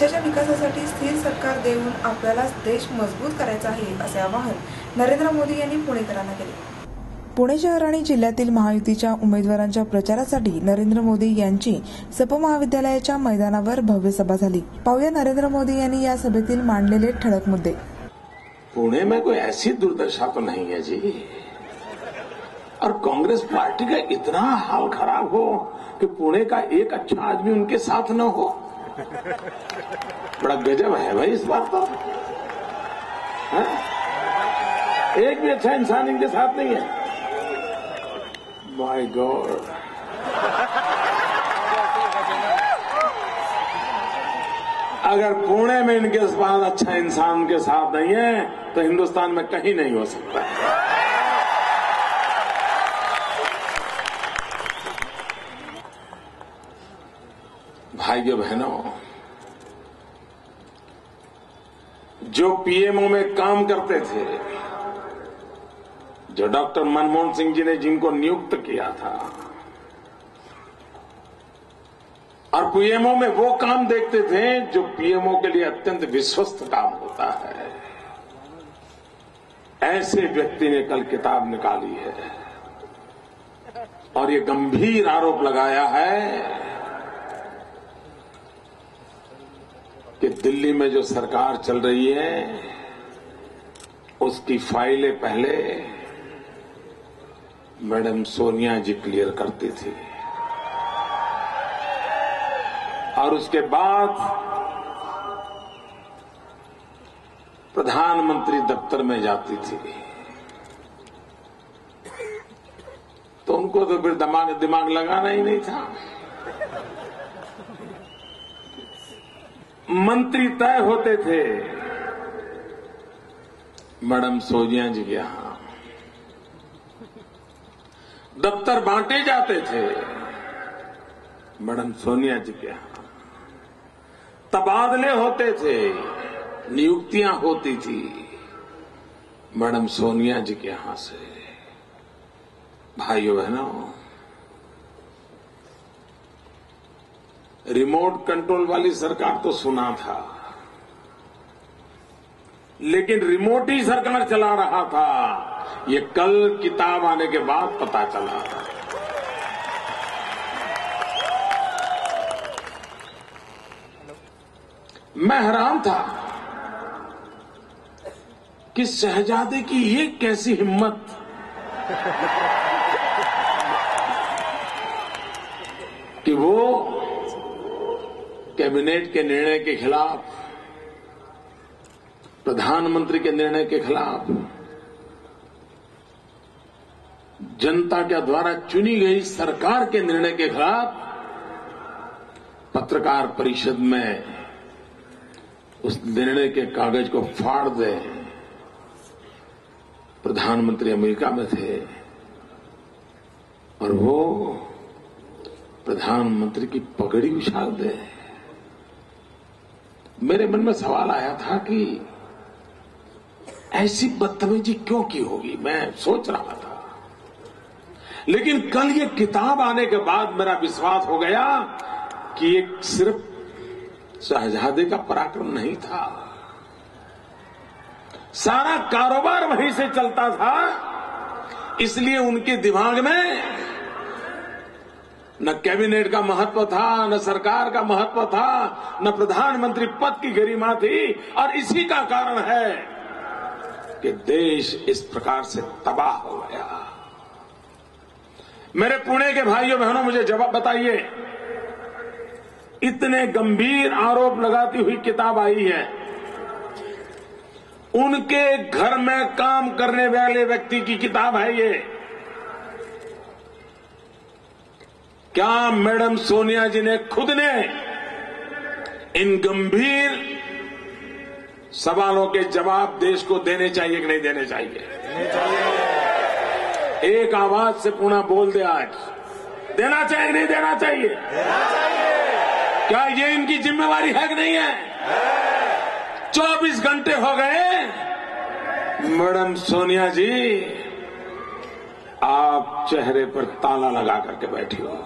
देशाच्या विकासासाठी स्थिर सरकार देऊन आपल्याला देश मजबूत करायचा आहे, असे आवाहन नरेंद्र मोदी यांनी पुणेकरांना केले। पुणे शहर आणि जिल्ह्यातील महायुतीच्या उमेदवारांच्या प्रचारासाठी नरेंद्र मोदी यांची सप महाविद्यालयाच्या मैदानावर भव्य सभा झाली। पाहूया नरेंद्र मोदी यांनी या सभेतील मांडलेले ठळक मुद्दे। पुणे में कोई ऐसी दुर्दशा तो नहीं है जी, और कांग्रेस पार्टी का इतना हाल खराब हो कि पुणे का एक अच्छा आदमी उनके साथ न हो। बड़ा गजब है भाई इस बात तो। एक भी अच्छा इंसान इनके साथ नहीं है। माय गॉड, अगर पुणे में इनके पास अच्छा इंसान के साथ नहीं है तो हिंदुस्तान में कहीं नहीं हो सकता। भाइयों बहनों, जो पीएमओ में काम करते थे, जो डॉक्टर मनमोहन सिंह जी ने जिनको नियुक्त किया था, और पीएमओ में वो काम देखते थे जो पीएमओ के लिए अत्यंत विश्वस्त काम होता है, ऐसे व्यक्ति ने कल किताब निकाली है और ये गंभीर आरोप लगाया है कि दिल्ली में जो सरकार चल रही है उसकी फाइलें पहले मैडम सोनिया जी क्लियर करती थी और उसके बाद प्रधानमंत्री दफ्तर में जाती थी, तो उनको तो फिर दिमाग लगाना ही नहीं था। मंत्री तय होते थे मैडम सोनिया जी के यहां, दफ्तर बांटे जाते थे मैडम सोनिया जी के यहां, तबादले होते थे, नियुक्तियां होती थी मैडम सोनिया जी के यहां से। भाइयों बहनों, रिमोट कंट्रोल वाली सरकार तो सुना था, लेकिन रिमोट ही सरकार चला रहा था, ये कल किताब आने के बाद पता चला। मैं हैरान था कि शहजादे की ये कैसी हिम्मत कि वो कैबिनेट के निर्णय के खिलाफ, प्रधानमंत्री के निर्णय के खिलाफ, जनता के द्वारा चुनी गई सरकार के निर्णय के खिलाफ पत्रकार परिषद में उस निर्णय के कागज को फाड़ दे। प्रधानमंत्री अमेरिका में थे और वो प्रधानमंत्री की पगड़ी उछाल दे। मेरे मन में सवाल आया था कि ऐसी बदतमीजी क्यों की होगी, मैं सोच रहा था। लेकिन कल ये किताब आने के बाद मेरा विश्वास हो गया कि ये सिर्फ शहजादे का पराक्रम नहीं था, सारा कारोबार वहीं से चलता था। इसलिए उनके दिमाग में न कैबिनेट का महत्व था, न सरकार का महत्व था, न प्रधानमंत्री पद की गरिमा थी। और इसी का कारण है कि देश इस प्रकार से तबाह हो गया। मेरे पुणे के भाइयों बहनों, मुझे जवाब बताइए, इतने गंभीर आरोप लगाती हुई किताब आई है, उनके घर में काम करने वाले व्यक्ति की किताब है ये। क्या मैडम सोनिया जी ने खुद ने इन गंभीर सवालों के जवाब देश को देने चाहिए कि नहीं देने चाहिए? एक आवाज से पुणे बोल दे, आज देना चाहिए नहीं देना चाहिए? क्या ये इनकी जिम्मेवारी है कि नहीं है? 24 घंटे हो गए, मैडम सोनिया जी आप चेहरे पर ताला लगा करके बैठी हो।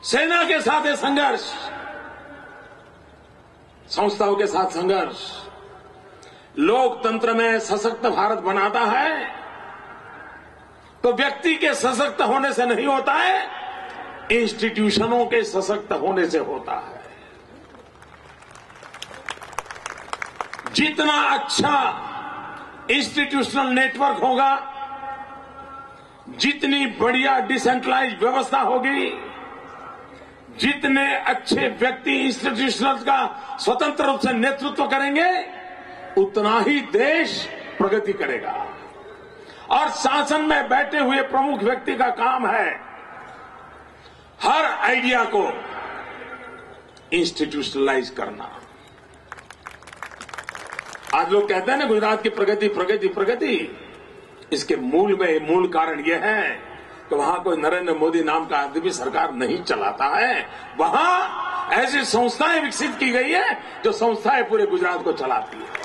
सेना के साथ है संघर्ष, संस्थाओं के साथ संघर्ष लोकतंत्र में सशक्त भारत बनाता है तो व्यक्ति के सशक्त होने से नहीं होता है, इंस्टीट्यूशनों के सशक्त होने से होता है। जितना अच्छा इंस्टीट्यूशनल नेटवर्क होगा, जितनी बढ़िया डिसेंट्रलाइज्ड व्यवस्था होगी, जितने अच्छे व्यक्ति इंस्टीट्यूशनल का स्वतंत्र रूप से नेतृत्व करेंगे, उतना ही देश प्रगति करेगा। और शासन में बैठे हुए प्रमुख व्यक्ति का काम है हर आइडिया को इंस्टीट्यूशनलाइज करना। आज लोग कहते हैं ना गुजरात की प्रगति प्रगति प्रगति, इसके मूल कारण यह है कि वहां कोई नरेंद्र मोदी नाम का आदमी सरकार नहीं चलाता है, वहां ऐसी संस्थाएं विकसित की गई है जो संस्थाएं पूरे गुजरात को चलाती है।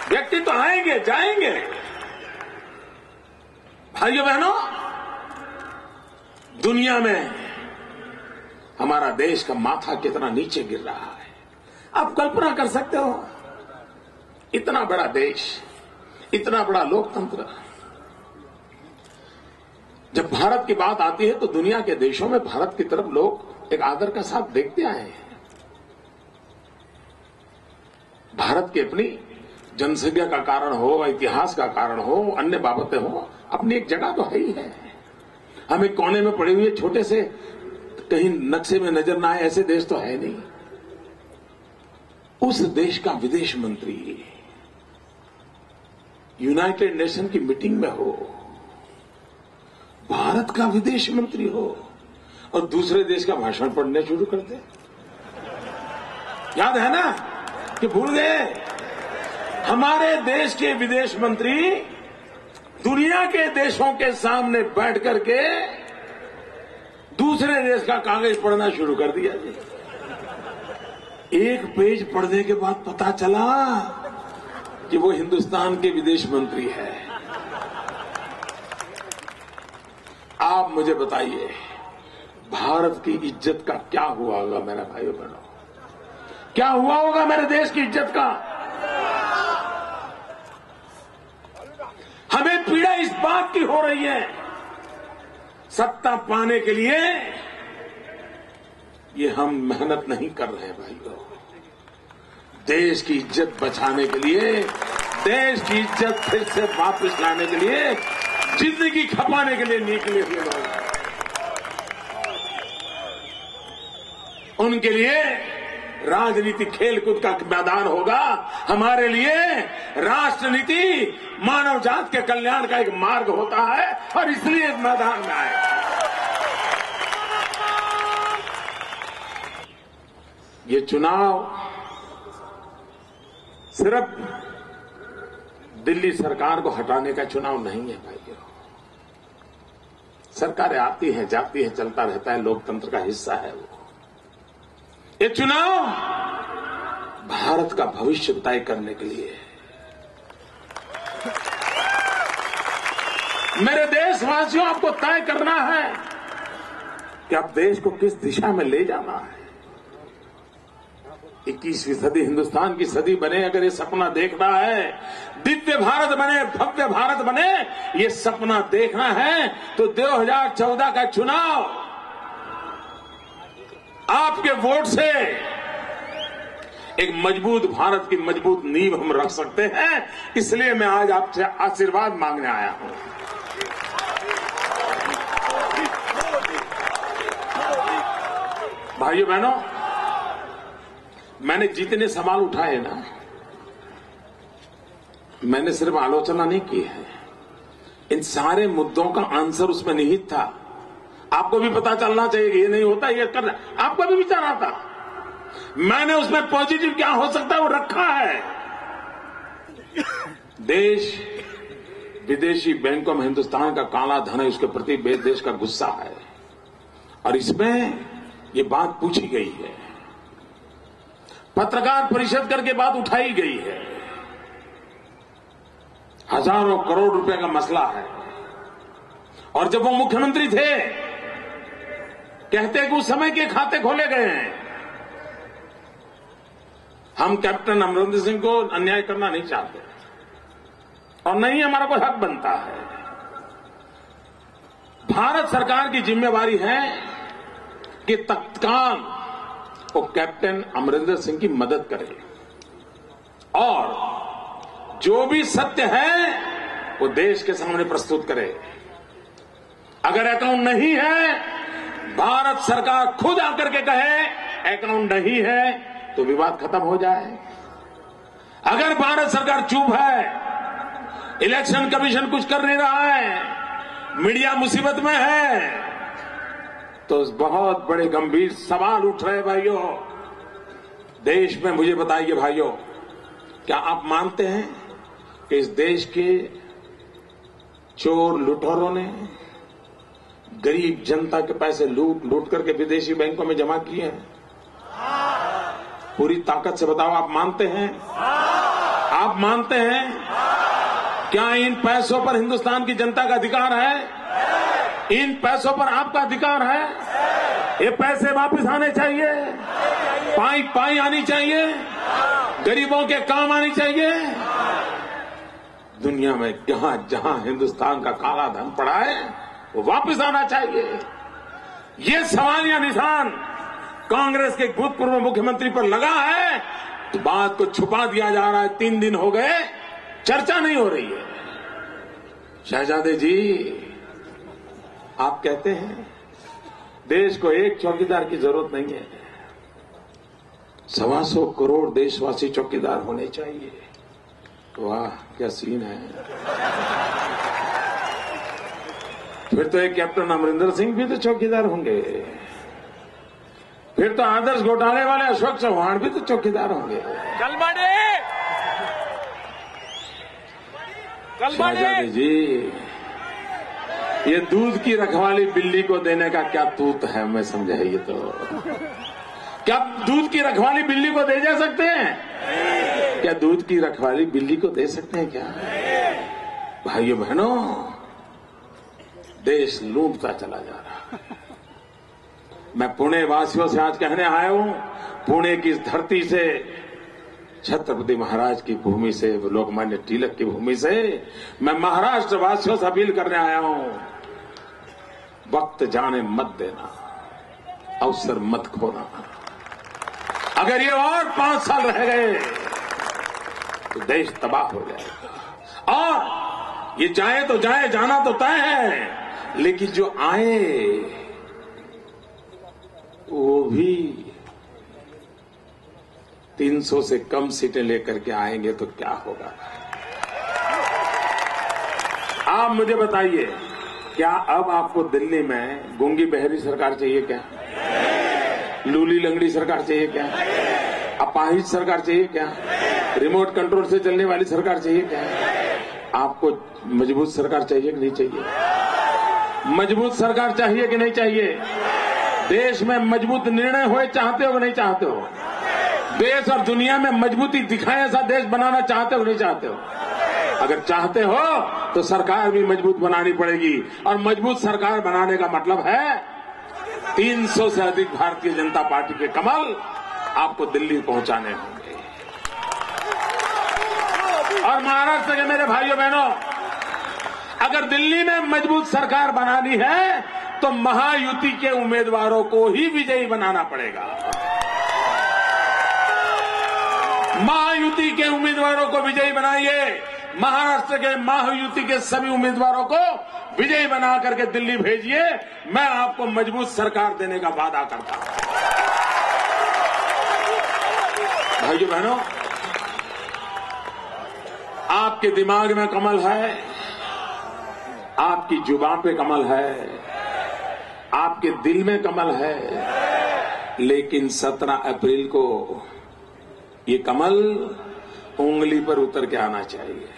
व्यक्ति तो आएंगे जाएंगे, भाइयों बहनों, दुनिया में हमारा देश का माथा कितना नीचे गिर रहा है। आप कल्पना कर सकते हो, इतना बड़ा देश, इतना बड़ा लोकतंत्र, जब भारत की बात आती है तो दुनिया के देशों में भारत की तरफ लोग एक आदर के साथ देखते आए हैं। भारत की अपनी जनसंख्या का कारण हो, इतिहास का कारण हो, अन्य बाबतें हो, अपनी एक जगह तो है ही है। हम एक कोने में पड़े हुए छोटे से कहीं नक्शे में नजर ना आए ऐसे देश तो है नहीं। उस देश का विदेश मंत्री यूनाइटेड नेशन की मीटिंग में हो, भारत का विदेश मंत्री हो और दूसरे देश का भाषण पढ़ने शुरू कर दे। याद है ना कि भूल गए? हमारे देश के विदेश मंत्री दुनिया के देशों के सामने बैठ करके दूसरे देश का कागज पढ़ना शुरू कर दिया जी। एक पेज पढ़ने के बाद पता चला कि वो हिंदुस्तान के विदेश मंत्री है। आप मुझे बताइए, भारत की इज्जत का क्या हुआ होगा मेरे भाइयों बहनों? क्या हुआ होगा मेरे देश की इज्जत का? हमें पीड़ा इस बात की हो रही है, सत्ता पाने के लिए ये हम मेहनत नहीं कर रहे हैं भाइयों। देश की इज्जत बचाने के लिए, देश की इज्जत फिर से वापस लाने के लिए, जिंदगी खपाने के लिए निकले हुए लोग, उनके लिए राजनीति खेलकूद का मैदान होगा। हमारे लिए राष्ट्रनीति मानव जात के कल्याण का एक मार्ग होता है और इसलिए इस मैदान में आए। ये चुनाव सिर्फ दिल्ली सरकार को हटाने का चुनाव नहीं है भाइयों। सरकारें आती हैं जाती हैं, चलता रहता है, लोकतंत्र का हिस्सा है वो। ये चुनाव भारत का भविष्य तय करने के लिए है। मेरे देशवासियों, आपको तय करना है कि आप देश को किस दिशा में ले जाना है। 21वीं सदी हिंदुस्तान की सदी बने, अगर ये सपना देखना है, दिव्य भारत बने, भव्य भारत बने, ये सपना देखना है तो 2014 का चुनाव आपके वोट से एक मजबूत भारत की मजबूत नींव हम रख सकते हैं। इसलिए मैं आज आपसे आशीर्वाद मांगने आया हूं। भाइयों बहनों, मैंने जितने सवाल उठाए ना, मैंने सिर्फ आलोचना नहीं की है, इन सारे मुद्दों का आंसर उसमें निहित था। आपको भी पता चलना चाहिए कि ये नहीं होता, ये करना, आपका भी विचार आता। मैंने उसमें पॉजिटिव क्या हो सकता है वो रखा है। देश विदेशी बैंकों में हिंदुस्तान का काला धन है, उसके प्रति देश का गुस्सा है और इसमें ये बात पूछी गई है, पत्रकार परिषद करके बात उठाई गई है। हजारों करोड़ रुपए का मसला है और जब वो मुख्यमंत्री थे कहते कि उस समय के खाते खोले गए हैं। हम कैप्टन अमरिंदर सिंह को अन्याय करना नहीं चाहते और नहीं हमारा कोई हक बनता है। भारत सरकार की जिम्मेवारी है कि तत्काल वो कैप्टन अमरिंदर सिंह की मदद करे और जो भी सत्य है वो देश के सामने प्रस्तुत करे। अगर अकाउंट नहीं है, भारत सरकार खुद आकर के कहे अकाउंट नहीं है तो विवाद खत्म हो जाए। अगर भारत सरकार चुप है, इलेक्शन कमीशन कुछ कर नहीं रहा है, मीडिया मुसीबत में है, तो बहुत बड़े गंभीर सवाल उठ रहे भाइयों देश में। मुझे बताइए भाइयों, क्या आप मानते हैं कि इस देश के चोर लुटेरों ने गरीब जनता के पैसे लूट करके विदेशी बैंकों में जमा किए हैं? पूरी ताकत से बताओ, आप मानते हैं? आप मानते हैं? क्या इन पैसों पर हिंदुस्तान की जनता का अधिकार है? इन पैसों पर आपका अधिकार है? ये पैसे वापस आने चाहिए, पाई पाई आनी चाहिए, गरीबों के काम आनी चाहिए। दुनिया में जहां जहां हिंदुस्तान का काला धन पड़ा है वो वापस आना चाहिए। ये सवालिया निशान कांग्रेस के भूतपूर्व मुख्यमंत्री पर लगा है तो बात को छुपा दिया जा रहा है। 3 दिन हो गए, चर्चा नहीं हो रही है। शहजादे जी, आप कहते हैं देश को एक चौकीदार की जरूरत नहीं है, 125 करोड़ देशवासी चौकीदार होने चाहिए। वाह, क्या सीन है। फिर तो एक कैप्टन अमरिंदर सिंह भी तो चौकीदार होंगे, फिर तो आदर्श घोटाले वाले अशोक चौहान भी तो चौकीदार होंगे। शहजादी जी, ये दूध की रखवाली बिल्ली को देने का क्या तूत है, मैं समझाइए तो। क्या दूध की रखवाली बिल्ली को दे जा सकते हैं? क्या दूध की रखवाली बिल्ली को दे सकते हैं क्या? भाइयों बहनों, देश लूटता चला जा रहा। मैं पुणे वासियों से आज कहने आया हूं, पुणे की धरती से, छत्रपति महाराज की भूमि से, लोकमान्य तिलक की भूमि से मैं महाराष्ट्र वासियों से अपील करने आया हूं, वक्त जाने मत देना, अवसर मत खोना। अगर ये और 5 साल रह गए तो देश तबाह हो जाएगा। और ये जाए तो जाए, जाना तो तय है, लेकिन जो आए वो भी 300 से कम सीटें लेकर के आएंगे तो क्या होगा? आप मुझे बताइए, क्या अब आपको दिल्ली में गूंगी बहरी सरकार चाहिए क्या? लूली लंगड़ी सरकार चाहिए क्या? अपाहिज सरकार चाहिए क्या? रिमोट कंट्रोल से चलने वाली सरकार चाहिए क्या? आपको मजबूत सरकार चाहिए कि नहीं चाहिए? मजबूत सरकार चाहिए कि नहीं चाहिए? देश में मजबूत निर्णय होए चाहते हो कि नहीं चाहते हो? देश और दुनिया में मजबूती दिखाए ऐसा देश बनाना चाहते हो नहीं चाहते हो? अगर चाहते हो तो सरकार भी मजबूत बनानी पड़ेगी, और मजबूत सरकार बनाने का मतलब है 300 से अधिक भारतीय जनता पार्टी के कमल आपको दिल्ली पहुंचाने होंगे। और महाराष्ट्र के मेरे भाइयों बहनों, अगर दिल्ली में मजबूत सरकार बनानी है तो महायुति के उम्मीदवारों को ही विजयी बनाना पड़ेगा। महायुति के उम्मीदवारों को विजयी बनाइए। महाराष्ट्र के महायुति के सभी उम्मीदवारों को विजयी बना करके दिल्ली भेजिए। मैं आपको मजबूत सरकार देने का वादा करता हूं। भाइयों बहनों, आपके दिमाग में कमल है, आपकी जुबान पे कमल है, आपके दिल में कमल है, लेकिन 17 अप्रैल को ये कमल उंगली पर उतर के आना चाहिए।